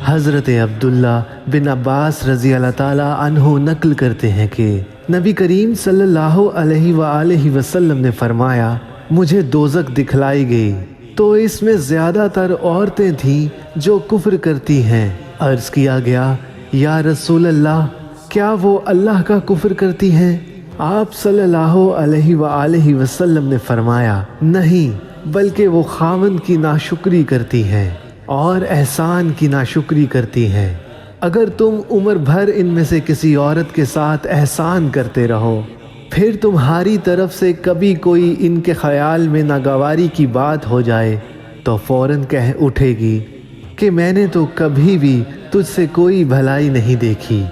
حضرت عبداللہ بن عباس رضی اللہ تعالیٰ عنہ نقل کرتے ہیں کہ نبی کریم صلی اللہ علیہ وآلہ وسلم نے فرمایا، مجھے دوزخ دکھلائی گئی تو اس میں زیادہ تر عورتیں تھیں جو کفر کرتی ہیں۔ عرض کیا گیا، یا رسول اللہ، کیا وہ اللہ کا کفر کرتی ہیں؟ آپ صلی اللہ علیہ وآلہ وسلم نے فرمایا، نہیں، بلکہ وہ خاوند کی ناشکری کرتی ہیں اور احسان کی ناشکری کرتی ہیں۔ اگر تم عمر بھر ان میں سے کسی عورت کے ساتھ احسان کرتے رہو، پھر تمہاری طرف سے کبھی کوئی ان کے خیال میں ناگواری کی بات ہو جائے تو فوراً کہہ اٹھے گی کہ میں نے تو کبھی بھی تجھ سے کوئی بھلائی نہیں دیکھی۔